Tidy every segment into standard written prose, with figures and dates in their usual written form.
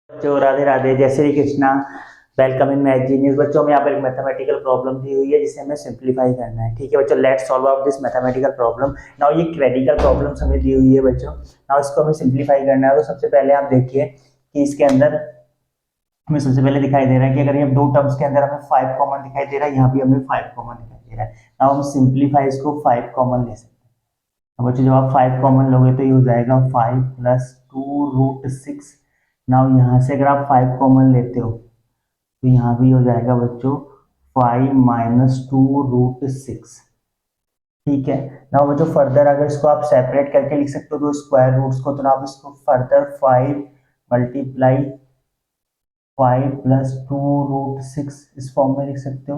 बच्चों राधे राधे, जय Shri Krishna. Welcome in math genius. बच्चों में यहाँ पर एक मैथमेटिकल प्रॉब्लम दी हुई है जिसे हमें सिंप्लीफाई करना है। ठीक है बच्चों, let's solve out this mathematical problem. Now ये क्रेडिकल प्रॉब्लम्स हमें दी हुई है बच्चों। नाउ इसको हमें सिंप्लीफाई करना है। तो सबसे पहले आप देखिए कि इसके अंदर हमें सबसे पहले दिखाई दे रहा है कि अगर ये दो टर्म्स के अंदर हमें 5 कॉमन दिखाई दे रहा है, यहाँ भी हमें 5 कॉमन दिखाई दे रहा है। नाउ हम सिंप्लीफाई इसको 5 कॉमन ले सकते हैं। अब बच्चों जब आप 5 कॉमन लोगे तो ये हो जाएगा 5 प्लस 2√6। नाउ यहाँ से अगर आप 5 कॉमन लेते हो तो यहाँ भी हो जाएगा बच्चों 5 माइनस 2√6। ठीक है। नाउ बच्चों फर्दर अगर इसको आप सेपरेट करके लिख सकते हो तो स्क्वायर रूट्स को, तो आप इसको फर्दर 5 मल्टीप्लाई 5 प्लस 2√6 इस फॉर्म में लिख सकते हो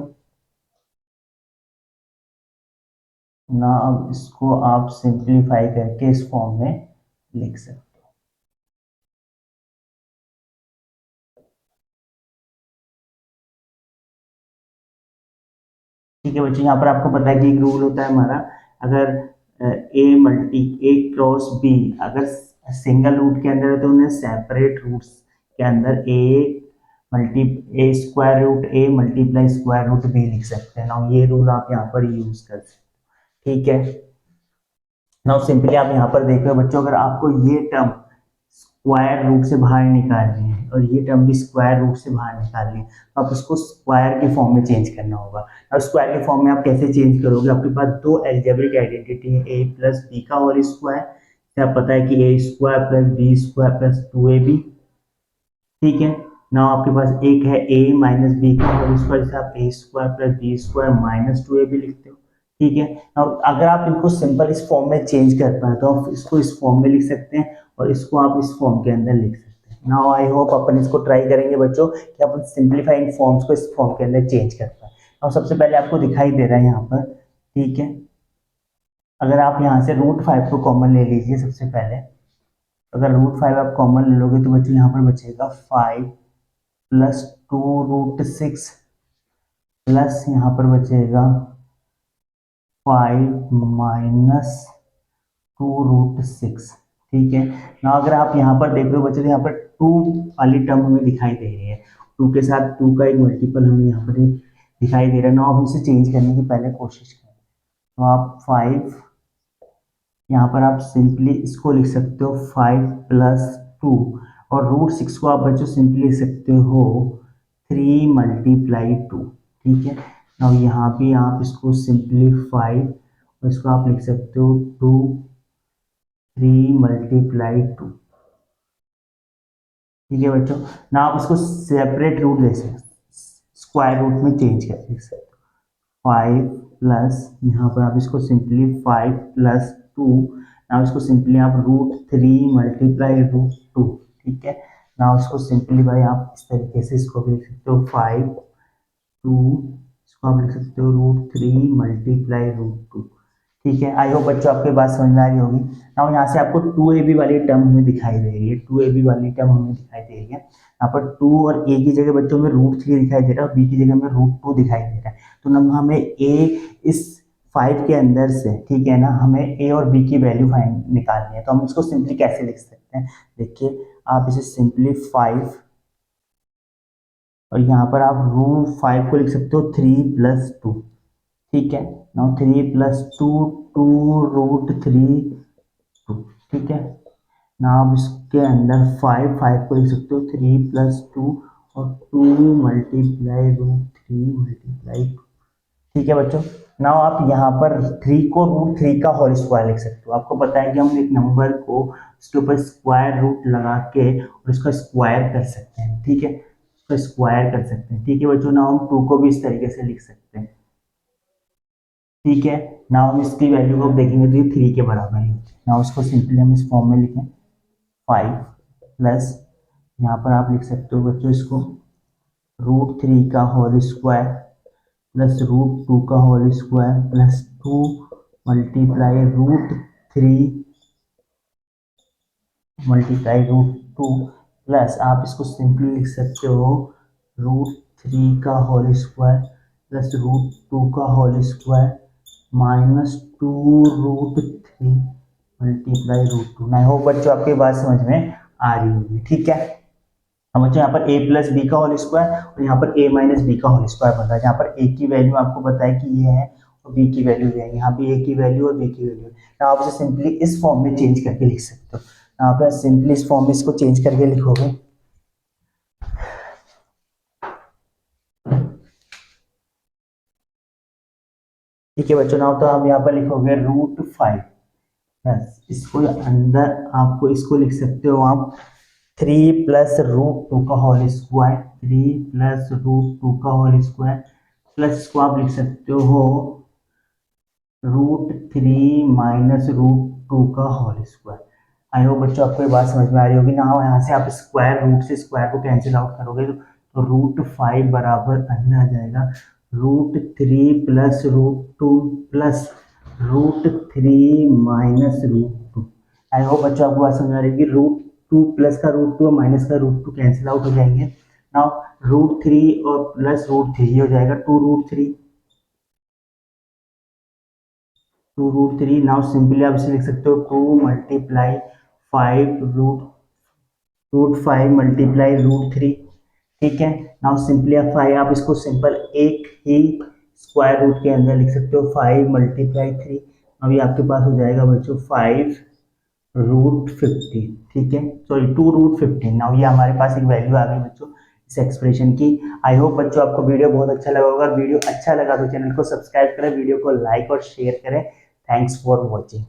ना। अब इसको आप सिंप्लीफाई करके इस फॉर्म में लिख सकते हो। ठीक है बच्चों, यहाँ पर आपको पता है कि एक रूल होता है हमारा। अगर ए क्रॉस बी अगर सिंगल रूट के अंदर है तो उन्हें सेपरेट रूट्स के अंदर ए square root A multiply square root B लिख सकते हैं ना। ये रूल आप यहाँ पर यूज कर सकते हैं। ठीक है। नाउ सिंपली आप यहाँ पर देख रहे हो बच्चों, अगर आपको ये टर्म स्क्वायर रूट से बाहर निकालनी है और ये टर्म भी स्क्वायर रूट से बाहर निकालनी है तो आप इसको स्क्वायर के फॉर्म में चेंज करना होगा। और स्क्वायर के फॉर्म में आप कैसे चेंज करोगे? आपके पास दो एल्जेब्रिक आइडेंटिटी है, ए प्लस बी का होल स्क्वायर। आप पता है कि A square plus B square plus 2ab। ठीक है। ना आपके पास एक है ए माइनस बी का होल स्क्वायर, जैसे आप A square plus B square minus 2ab लिखते हो। ठीक है। अब अगर आप इनको सिंपल इस फॉर्म में चेंज कर पाए तो आप इसको इस फॉर्म में लिख सकते हैं और इसको आप इस फॉर्म के अंदर लिख सकते हैं। नाउ आई होप अपन इसको ट्राई करेंगे बच्चों कि अपन सिंप्लीफाइंग फॉर्म्स को इस फॉर्म के अंदर चेंज कर पाए। और सबसे पहले आपको दिखाई दे रहा है यहाँ पर। ठीक है। अगर आप यहाँ से √5 को कॉमन ले लीजिए सबसे पहले। अगर √5 आप कॉमन ले लोगे तो बच्चों यहाँ पर बचेगा 5 प्लस 2√6 प्लस यहाँ पर बचेगा 5 माइनस 2√6। ठीक है ना। अगर आप यहाँ पर देख रहे हो बच्चों, यहाँ पर 2 वाली टर्म हमें दिखाई दे रही है। 2 के साथ 2 का एक मल्टीपल हमें यहाँ पर दिखाई दे रहा है ना। आप इसे चेंज करने की पहले कोशिश करें तो आप 5 यहाँ पर आप सिंपली इसको लिख सकते हो 5 प्लस 2 और √6 को आप बच्चों सिंपली लिख सकते हो 3 मल्टीप्लाई 2। ठीक है ना। यहाँ भी आप इसको सिंप्लीफाई और इसको आप लिख सकते हो 3 मल्टीप्लाई 2। ठीक है बच्चों ना। आप इसको सेपरेट रूट ले सकते, स्क्वायर रूट में चेंज कर सकते हो। 5 प्लस यहाँ पर आप इसको सिंपली 5 प्लस 2। नाउ इसको सिंपली आप √3 मल्टीप्लाई √2। ठीक है। नाउ इसको सिंपली भाई आप इस तरीके से इसको भी लिख सकते हो 5 2, इसको आप लिख सकते हो √3 मल्टीप्लाई √2। ठीक है। आई होप बच्चों आपके बात समझ में आ रही होगी। नाउ यहाँ से आपको 2ab वाली टर्म हमें दिखाई दे रही है। 2ab वाली टर्म हमें दिखाई दे रही है। यहाँ पर 2 और a की जगह बच्चों में √3 दिखाई दे रहा है और b की जगह में √2 दिखाई दे रहा है। तो ना हमें a इस 5 के अंदर से, ठीक है ना, हमें a और b की वैल्यू फाइंड निकालनी है। तो हम इसको सिंपली कैसे लिख सकते हैं? देखिए आप इसे सिंपली 5 और यहाँ पर आप √5 को लिख सकते हो 3 प्लस 2। ठीक है। Now 3 plus 2 2√3 2। ठीक है ना। आप इसके अंदर 5 को लिख सकते हो 3 प्लस 2 और 2 मल्टीप्लाई √3 मल्टीप्लाई 2। ठीक है बच्चों। नाउ आप यहाँ पर 3 को √3 का होल स्क्वायर लिख सकते हो। आपको पता है कि हम एक नंबर को उसके ऊपर स्क्वायर रूट लगा के और उसका स्क्वायर कर सकते हैं। ठीक है, उसका स्क्वायर कर सकते हैं। ठीक है बच्चों। नाउ हम 2 को भी इस तरीके से लिख सकते हैं। ठीक है। नाउ हम इसकी वैल्यू को देखेंगे तो ये 3 के बराबर है। नाउ इसको सिंपली हम इस फॉर्म में लिखें 5 प्लस यहाँ पर आप लिख सकते हो बच्चों इसको √3 का होल स्क्वायर प्लस √2 का whole square plus 2 multiply √3 multiply √2 plus आप इसको सिंपली लिख सकते हो √3 का होल स्क्वायर प्लस √2 का whole square minus 2√3 multiply √2। I hope बच्चों आपकी बात समझ में आ रही होगी। ठीक है। अब बच्चों यहाँ पर a प्लस बी का होल स्क्वायर और यहाँ पर a माइनस बी का होल स्क्वायर बन रहा है, जहाँ पर a की वैल्यू आपको पता है कि ये है और b की वैल्यू ये है, यहाँ भी a की वैल्यू और b की वैल्यू है। तो आप इसे सिंपली इस फॉर्म में चेंज करके लिख सकते हो। यहाँ पर सिंपली इस फॉर्म में इसको चेंज करके लिखोगे, ठीक है बच्चों। ना तो आप यहाँ पर लिखोगे √5 प्लस इसको अंदर आपको इसको लिख सकते हो आप 3 प्लस √2 का होल स्क्वायर, 3 प्लस √2 का होल स्क्वायर प्लस इसको आप लिख सकते हो √3 माइनस √2 का होल स्क्वायर। आई होप बच्चों आपको ये बात समझ में आ रही होगी ना। यहाँ से आप स्क्वायर रूट से स्क्वायर को कैंसिल आउट करोगे तो √5 बराबर अंदर आ जाएगा √3 plus √2 plus √3 minus √2। I hope बच्चों आपको बात समझ में आ रही होगी। √2 प्लस का √2 और माइनस का √2 कैंसिल आउट हो जाएंगे। नाउ √3 और प्लस √3 हो जाएगा 2√3, 2√3। नाउ सिंपली आप इसे लिख सकते हो 2 मल्टीप्लाई 5 √5 मल्टीप्लाई √3, ठीक है। नाउ सिंपलीफाई आप इसको सिंपल एक ही स्क्वायर रूट के अंदर लिख सकते हो 5 मल्टीप्लाई 3। अभी आपके पास हो जाएगा बच्चों 5√15, ठीक है, सॉरी 2√15। नाउ ये हमारे पास एक वैल्यू आ गई बच्चों इस एक्सप्रेशन की। आई होप बच्चों आपको वीडियो बहुत अच्छा लगा होगा। वीडियो अच्छा लगा तो चैनल को सब्सक्राइब करें, वीडियो को लाइक और शेयर करें। Thanks for watching.